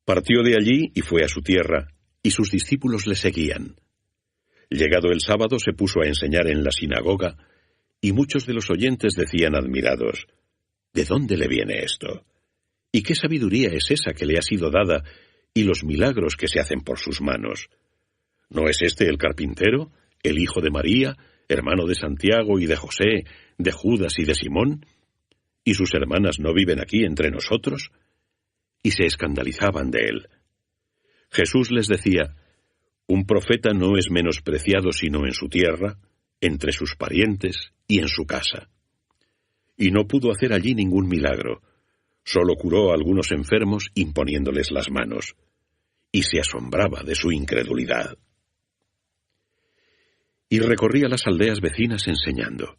Partió de allí y fue a su tierra, y sus discípulos le seguían. Llegado el sábado se puso a enseñar en la sinagoga, y muchos de los oyentes decían admirados: ¿De dónde le viene esto? ¿Y qué sabiduría es esa que le ha sido dada, y los milagros que se hacen por sus manos? ¿No es este el carpintero, el hijo de María, hermano de Santiago y de José, de Judas y de Simón? ¿Y sus hermanas no viven aquí entre nosotros? Y se escandalizaban de él. Jesús les decía: un profeta no es menospreciado sino en su tierra, entre sus parientes y en su casa. Y no pudo hacer allí ningún milagro, solo curó a algunos enfermos imponiéndoles las manos, y se asombraba de su incredulidad. Y recorría las aldeas vecinas enseñando,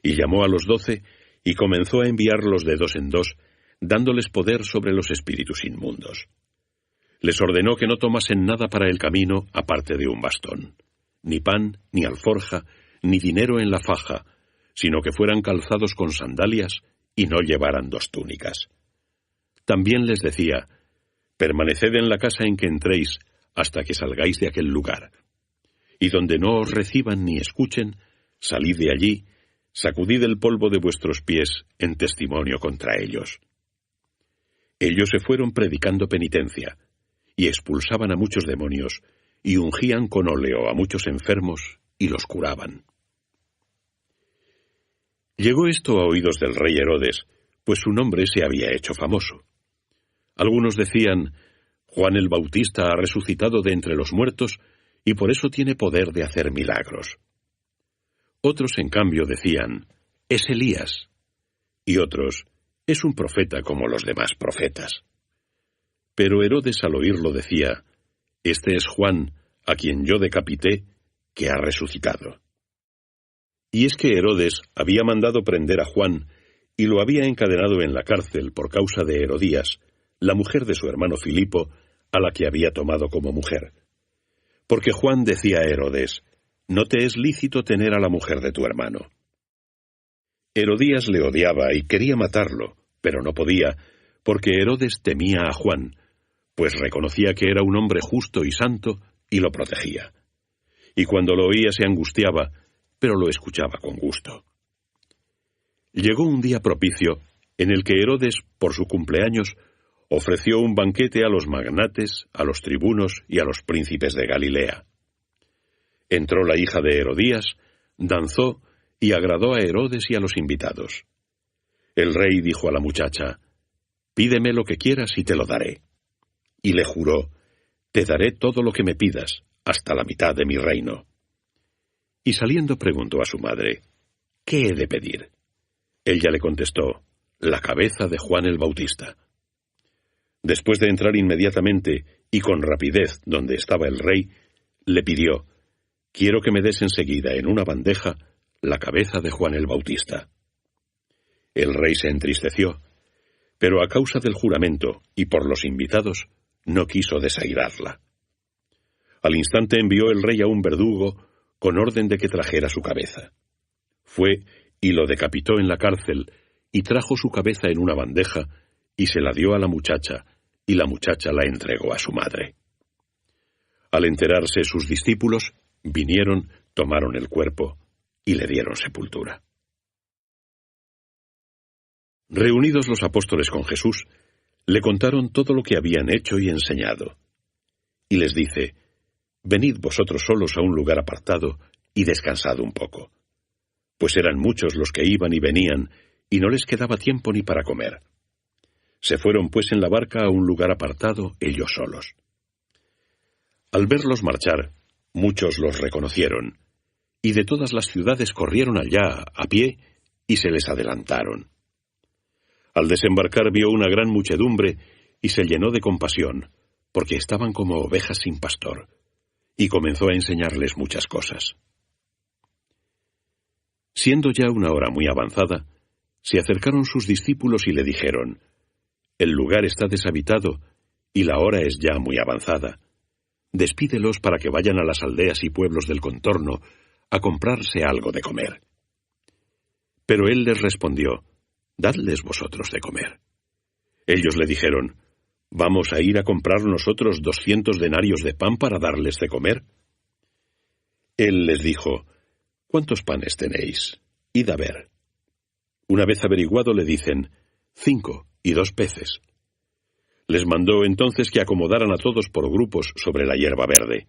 y llamó a los 12, y comenzó a enviarlos de 2 en 2, dándoles poder sobre los espíritus inmundos. Les ordenó que no tomasen nada para el camino aparte de un bastón, ni pan, ni alforja, ni dinero en la faja, sino que fueran calzados con sandalias y no llevaran 2 túnicas. También les decía: permaneced en la casa en que entréis hasta que salgáis de aquel lugar. Y donde no os reciban ni escuchen, salid de allí, sacudid el polvo de vuestros pies en testimonio contra ellos. Ellos se fueron predicando penitencia, y expulsaban a muchos demonios, y ungían con óleo a muchos enfermos, y los curaban. Llegó esto a oídos del rey Herodes, pues su nombre se había hecho famoso. Algunos decían: Juan el Bautista ha resucitado de entre los muertos, y por eso tiene poder de hacer milagros. Otros, en cambio, decían: es Elías. Y otros: es un profeta como los demás profetas. Pero Herodes al oírlo decía: este es Juan, a quien yo decapité, que ha resucitado. Y es que Herodes había mandado prender a Juan, y lo había encadenado en la cárcel por causa de Herodías, la mujer de su hermano Filipo, a la que había tomado como mujer. Porque Juan decía a Herodes: no te es lícito tener a la mujer de tu hermano. Herodías le odiaba y quería matarlo, pero no podía, porque Herodes temía a Juan, pues reconocía que era un hombre justo y santo, y lo protegía. Y cuando lo oía se angustiaba, pero lo escuchaba con gusto. Llegó un día propicio, en el que Herodes, por su cumpleaños, ofreció un banquete a los magnates, a los tribunos y a los príncipes de Galilea. Entró la hija de Herodías, danzó y agradó a Herodes y a los invitados. El rey dijo a la muchacha: pídeme lo que quieras y te lo daré. Y le juró: te daré todo lo que me pidas, hasta la mitad de mi reino. Y saliendo preguntó a su madre: ¿qué he de pedir? Ella le contestó: la cabeza de Juan el Bautista. Después de entrar inmediatamente y con rapidez donde estaba el rey, le pidió: quiero que me des enseguida en una bandeja la cabeza de Juan el Bautista. El rey se entristeció, pero a causa del juramento y por los invitados, no quiso desairarla. Al instante envió el rey a un verdugo con orden de que trajera su cabeza. Fue y lo decapitó en la cárcel, y trajo su cabeza en una bandeja, y se la dio a la muchacha, y la muchacha la entregó a su madre. Al enterarse sus discípulos, vinieron, tomaron el cuerpo, y le dieron sepultura. Reunidos los apóstoles con Jesús, le contaron todo lo que habían hecho y enseñado. Y les dice: venid vosotros solos a un lugar apartado, y descansad un poco. Pues eran muchos los que iban y venían, y no les quedaba tiempo ni para comer. Se fueron pues en la barca a un lugar apartado, ellos solos. Al verlos marchar, muchos los reconocieron, y de todas las ciudades corrieron allá a pie, y se les adelantaron. Al desembarcar vio una gran muchedumbre, y se llenó de compasión, porque estaban como ovejas sin pastor, y comenzó a enseñarles muchas cosas. Siendo ya una hora muy avanzada, se acercaron sus discípulos y le dijeron: el lugar está deshabitado, y la hora es ya muy avanzada. Despídelos para que vayan a las aldeas y pueblos del contorno a comprarse algo de comer. Pero él les respondió: dadles vosotros de comer. Ellos le dijeron: ¿Vamos a ir a comprar nosotros 200 denarios de pan para darles de comer? Él les dijo: ¿Cuántos panes tenéis? Id a ver. Una vez averiguado le dicen: 5 y 2 peces. Les mandó entonces que acomodaran a todos por grupos sobre la hierba verde.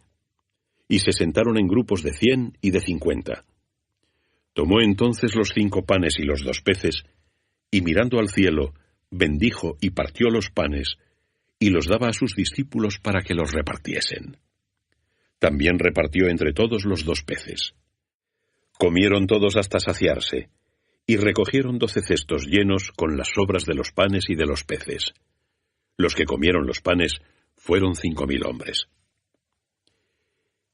Y se sentaron en grupos de 100 y de 50. Tomó entonces los 5 panes y los 2 peces, y mirando al cielo, bendijo y partió los panes, y los daba a sus discípulos para que los repartiesen. También repartió entre todos los 2 peces. Comieron todos hasta saciarse, y recogieron 12 cestos llenos con las sobras de los panes y de los peces. Los que comieron los panes fueron 5.000 hombres.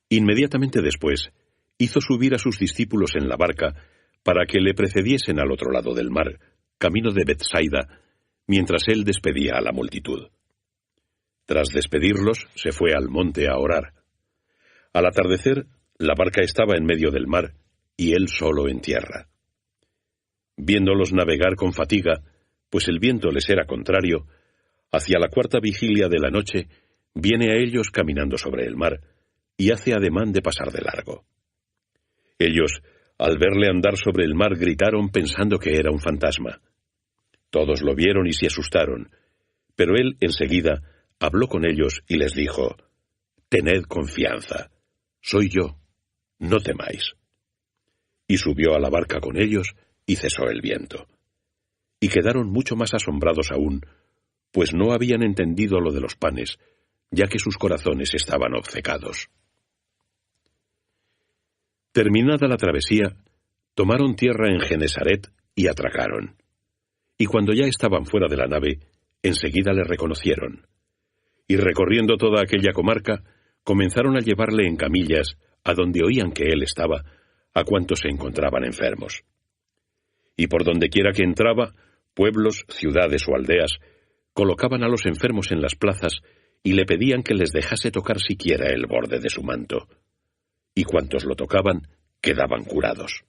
Inmediatamente después, hizo subir a sus discípulos en la barca para que le precediesen al otro lado del mar, camino de Bethsaida, mientras él despedía a la multitud. Tras despedirlos, se fue al monte a orar. Al atardecer, la barca estaba en medio del mar, y él solo en tierra. Viéndolos navegar con fatiga, pues el viento les era contrario, hacia la 4ª vigilia de la noche, viene a ellos caminando sobre el mar, y hace ademán de pasar de largo. Ellos, al verle andar sobre el mar, gritaron pensando que era un fantasma. Todos lo vieron y se asustaron, pero él enseguida habló con ellos y les dijo: «Tened confianza, soy yo, no temáis». Y subió a la barca con ellos y cesó el viento. Y quedaron mucho más asombrados aún, pues no habían entendido lo de los panes, ya que sus corazones estaban obcecados. Terminada la travesía, tomaron tierra en Genesaret y atracaron. Y cuando ya estaban fuera de la nave, enseguida le reconocieron. Y recorriendo toda aquella comarca, comenzaron a llevarle en camillas, a donde oían que él estaba, a cuantos se encontraban enfermos. Y por donde quiera que entraba, pueblos, ciudades o aldeas, colocaban a los enfermos en las plazas y le pedían que les dejase tocar siquiera el borde de su manto. Y cuantos lo tocaban, quedaban curados.